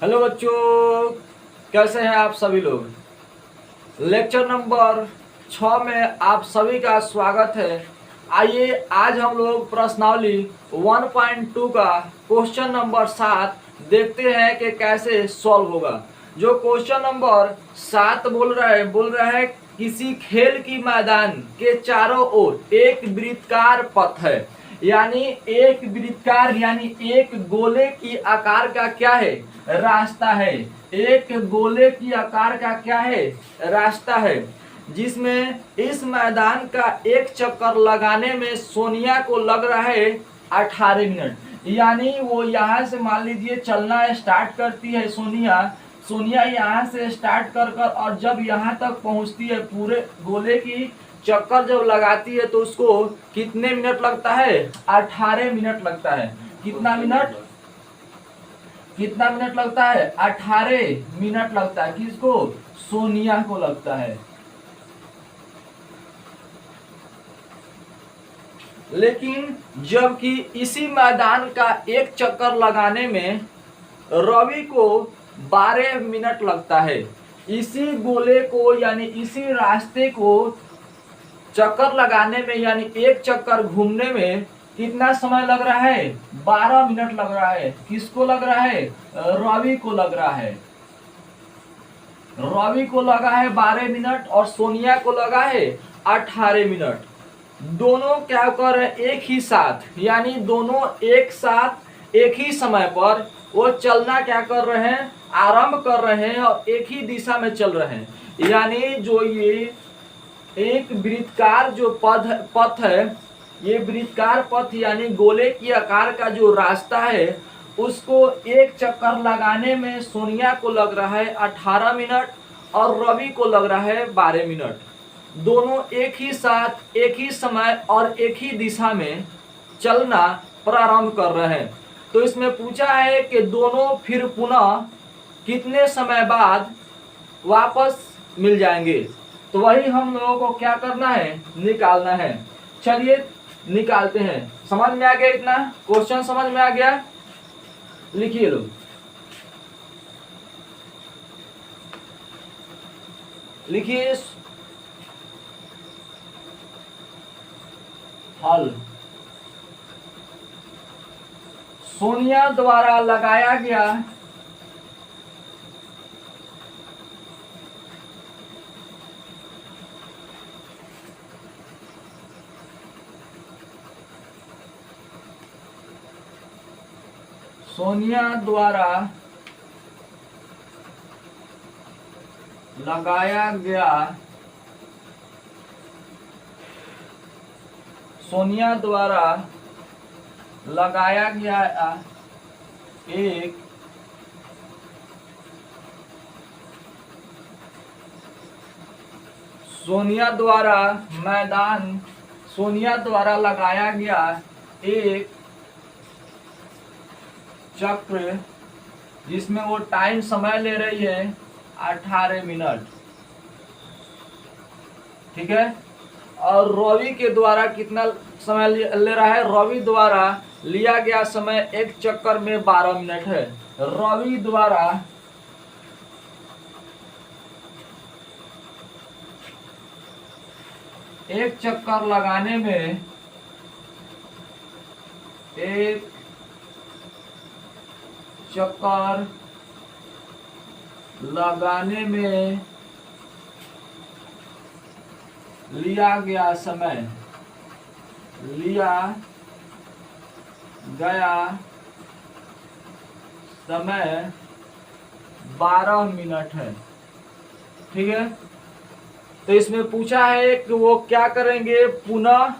Hello बच्चों, कैसे हैं आप सभी लोग। लेक्चर नंबर 6 में आप सभी का स्वागत है। आइए आज हम लोग प्रश्नावली 1.2 का क्वेश्चन नंबर 7 देखते हैं कि कैसे सॉल्व होगा। जो क्वेश्चन नंबर 7 बोल रहा है किसी खेल की मैदान के चारों ओर एक वृत्ताकार पथ है, यानी एक वृत्ताकार यानी एक गोले की आकार का क्या है, रास्ता है। एक गोले की आकार का क्या है, रास्ता है, जिसमें इस मैदान का एक चक्कर लगाने में सोनिया को लग रहा है 18 मिनट। यानी वो यहाँ से मान लीजिए चलना स्टार्ट करती है सोनिया यहाँ से स्टार्ट कर और जब यहाँ तक पहुँचती है पूरे गोले की चक्कर जब लगाती है तो उसको कितने मिनट लगता है, 18 मिनट लगता है। कितना मिनट लगता है, 18 मिनट लगता है। किसको, सोनिया को लगता है। लेकिन जबकि इसी मैदान का एक चक्कर लगाने में रवि को 12 मिनट लगता है। इसी गोले को यानी इसी रास्ते को चक्कर लगाने में यानी एक चक्कर घूमने में कितना समय लग रहा है, 12 मिनट लग रहा है। किसको लग रहा है, रवि को लग रहा है। रवि को लगा है 12 मिनट और सोनिया को लगा है 18 मिनट। दोनों क्या कर रहे हैं, एक ही साथ, यानी दोनों एक साथ एक ही समय पर वो चलना क्या कर रहे हैं, आरंभ कर रहे हैं और एक ही दिशा में चल रहे हैं। यानी जो ये एक वृत्ताकार जो पथ है, ये वृत्ताकार पथ यानी गोले की आकार का जो रास्ता है उसको एक चक्कर लगाने में सोनिया को लग रहा है 18 मिनट और रवि को लग रहा है 12 मिनट। दोनों एक ही साथ एक ही समय और एक ही दिशा में चलना प्रारंभ कर रहे हैं। तो इसमें पूछा है कि दोनों फिर पुनः कितने समय बाद वापस मिल जाएंगे। तो वही हम लोगों को क्या करना है, निकालना है। चलिए निकालते हैं। समझ में आ गया, इतना क्वेश्चन समझ में आ गया। लिखिए लोग, लिखिए हल। सोनिया द्वारा लगाया गया सोनिया द्वारा लगाया गया एक सोनिया द्वारा लगाया गया एक चक्र जिसमें वो टाइम समय ले रही है 18 मिनट, ठीक है। और रवि के द्वारा कितना समय ले रहा है, रवि द्वारा लिया गया समय एक चक्कर में 12 मिनट है। रवि द्वारा एक चक्कर लगाने में लिया गया समय 12 मिनट है, ठीक है। तो इसमें पूछा है कि वो क्या करेंगे, पुनः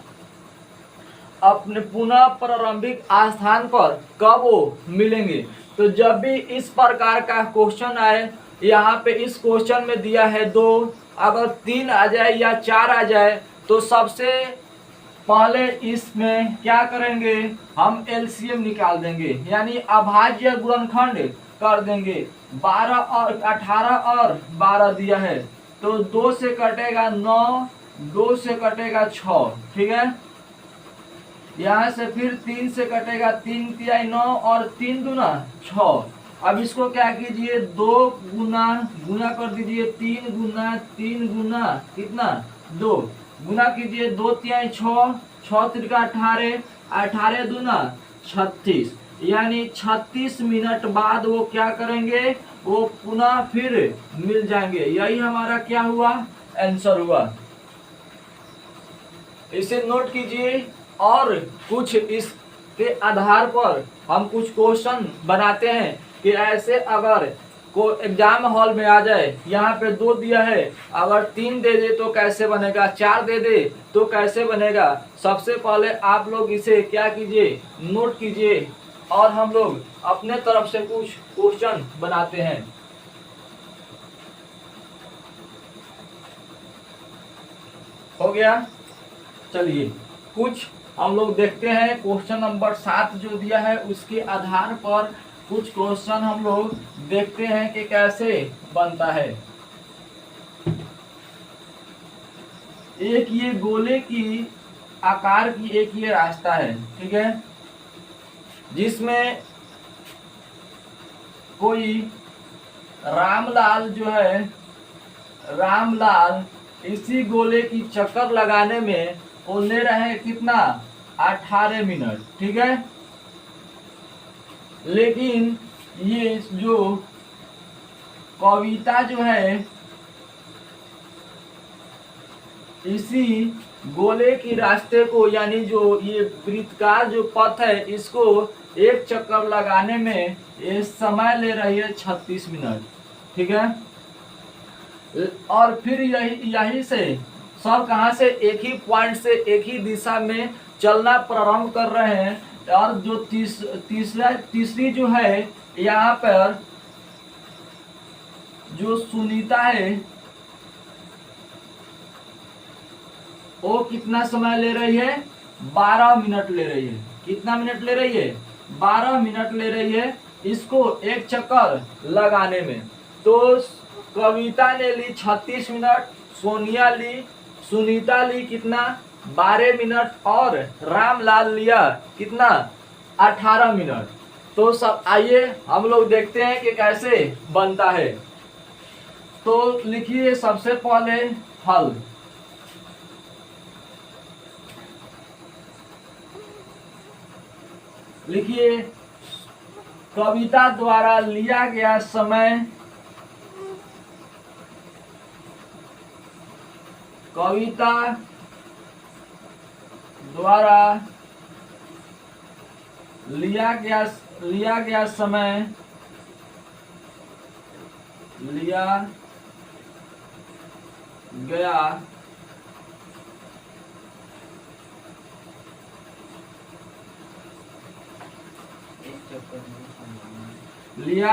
प्रारंभिक स्थान पर कब वो मिलेंगे। तो जब भी इस प्रकार का क्वेश्चन आए, यहाँ पे इस क्वेश्चन में दिया है 2, अगर 3 आ जाए या 4 आ जाए तो सबसे पहले इसमें क्या करेंगे, हम एलसीएम निकाल देंगे, यानी अभाज्य गुणनखंड कर देंगे। 12 और 18 और 12 दिया है तो 2 से कटेगा 9, 2 से कटेगा 6, ठीक है। यहाँ से फिर 3 से कटेगा, 3 तिहाई 9 और 3 दूना 6, अब इसको क्या कीजिए, 2 गुना गुना कर दीजिए, 3 गुना कितना 2 गुना कीजिए, 2 तिहाई 6, 6 त्रिका 18, 18 दूना 36, यानी 36 मिनट बाद वो क्या करेंगे, वो पुनः फिर मिल जाएंगे। यही हमारा क्या हुआ, आंसर हुआ। इसे नोट कीजिए और कुछ इसके आधार पर हम कुछ क्वेश्चन बनाते हैं कि ऐसे अगर को एग्जाम हॉल में आ जाए, यहाँ पे 2 दिया है, अगर 3 दे दे तो कैसे बनेगा, 4 दे दे तो कैसे बनेगा। सबसे पहले आप लोग इसे क्या कीजिए, नोट कीजिए और हम लोग अपने तरफ से कुछ क्वेश्चन बनाते हैं। हो गया, चलिए कुछ हम लोग देखते हैं। क्वेश्चन नंबर 7 जो दिया है उसके आधार पर कुछ क्वेश्चन हम लोग देखते हैं कि कैसे बनता है। एक ये गोले की आकार की एक ये रास्ता है, ठीक है, जिसमें कोई रामलाल जो है, रामलाल इसी गोले की चक्कर लगाने में वो ले रहे कितना, 18 मिनट, ठीक है। लेकिन ये जो कविता जो है इसी गोले की रास्ते को, यानी जो ये वृत्तकार जो पथ है, इसको एक चक्कर लगाने में ये समय ले रही है 36 मिनट, ठीक है। और फिर यही से सब कहां से, एक ही पॉइंट से एक ही दिशा में चलना प्रारंभ कर रहे हैं। और जो तीसरी जो है, यहाँ पर जो सुनीता है वो कितना समय ले रही है, 12 मिनट ले रही है। कितना मिनट ले रही है, 12 मिनट ले रही है इसको एक चक्कर लगाने में। तो कविता ने ली 36 मिनट, सुनीता ली कितना, 12 मिनट, और रामलाल लिया कितना, 18 मिनट। तो सब आइए हम लोग देखते हैं कि कैसे बनता है। तो लिखिए सबसे पहले हल। लिखिए कविता द्वारा लिया गया समय, कविता द्वारा लिया गया समय, लिया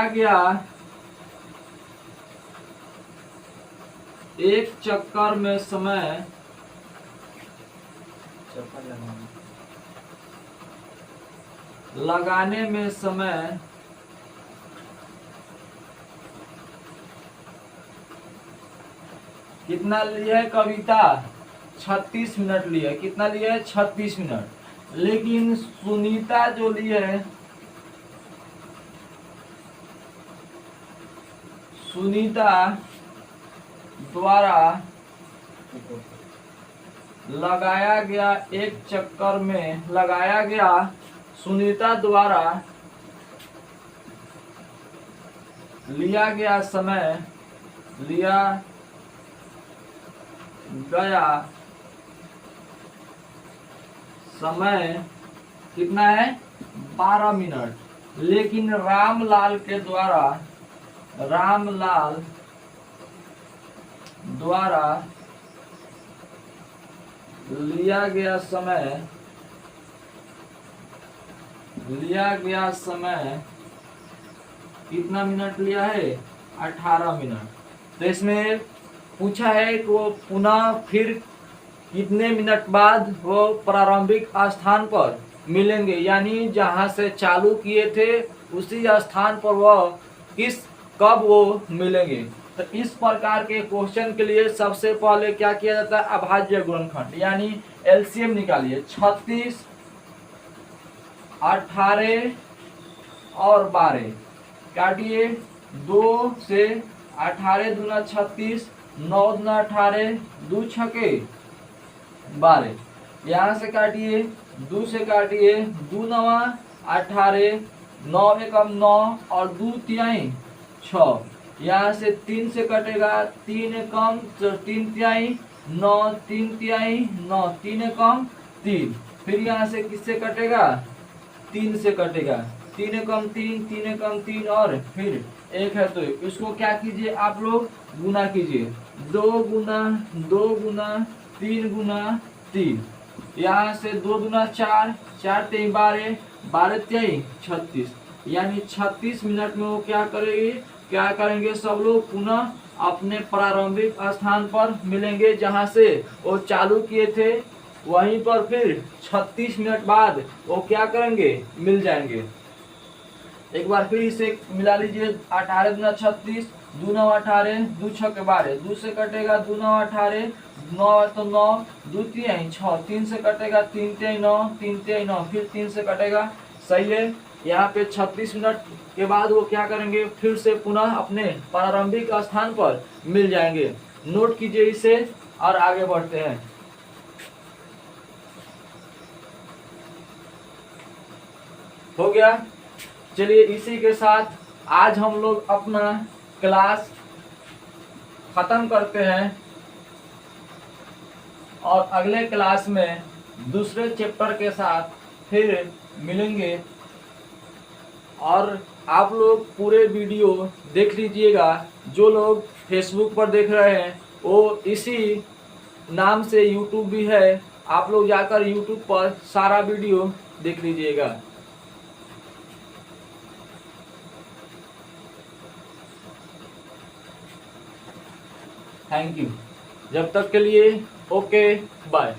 गया एक चक्कर में समय, लगाने में समय कितना लिया है कविता, 36 मिनट लिया है। कितना लिया है, 36 मिनट। लेकिन सुनीता जो ली है, सुनीता द्वारा लगाया गया एक चक्कर में, लगाया गया, सुनीता द्वारा लिया गया समय, लिया गया समय कितना है, 12 मिनट। लेकिन रामलाल द्वारा लिया गया समय कितना मिनट लिया है, 18 मिनट। तो इसमें पूछा है कि वो पुनः फिर कितने मिनट बाद वो प्रारंभिक स्थान पर मिलेंगे, यानी जहां से चालू किए थे उसी स्थान पर वह कब वो मिलेंगे। तो इस प्रकार के क्वेश्चन के लिए सबसे पहले क्या किया जाता है, अभाज्य गुणनखंड यानी एलसीएम निकालिए। 36, 18 और 12, काटिए 2 से 18 दूना 36, 9 दूना 18, 2 छके 12। यहाँ से काटिए 2 से काटिए 2 नवा 18, 9 एकम 9 और 2 तिहाई 6। यहाँ से 3 से कटेगा 3 एकम 3 तिहाई 9, 3 तिहाई 9, 3 एकम 3। फिर यहाँ से किससे कटेगा 3 से कटेगा 3 एकम 3, 3 एकम 3 और फिर 1 है। तो इसको क्या कीजिए आप लोग गुना कीजिए 2 गुना 2 गुना 3 गुना 3। यहाँ से 2 गुना 4, 4 तेई 12, 12 तेई 36। यानी 36 मिनट में वो क्या करेंगे सब लोग पुनः अपने प्रारंभिक स्थान पर मिलेंगे जहां से वो चालू किए थे, वहीं पर फिर 36 मिनट बाद वो क्या करेंगे मिल जाएंगे। एक बार फिर इसे मिला लीजिए 18 दूना 36, 2 9 18, 2 छके 12, 2 से कटेगा 2 9 18, 9 तो 9, 2 तिहाई 6, 3 से कटेगा 3 तिहाई 9, 3 तिहाई 9, फिर 3 से कटेगा। सही है। यहाँ पे 36 मिनट के बाद वो क्या करेंगे फिर से पुनः अपने प्रारंभिक स्थान पर मिल जाएंगे। नोट कीजिए इसे और आगे बढ़ते हैं। हो गया। चलिए इसी के साथ आज हम लोग अपना क्लास खत्म करते हैं और अगले क्लास में दूसरे चैप्टर के साथ फिर मिलेंगे। और आप लोग पूरे वीडियो देख लीजिएगा। जो लोग फेसबुक पर देख रहे हैं वो इसी नाम से यूट्यूब भी है, आप लोग जाकर यूट्यूब पर सारा वीडियो देख लीजिएगा। Thank you. जब तक के लिए ओके बाय।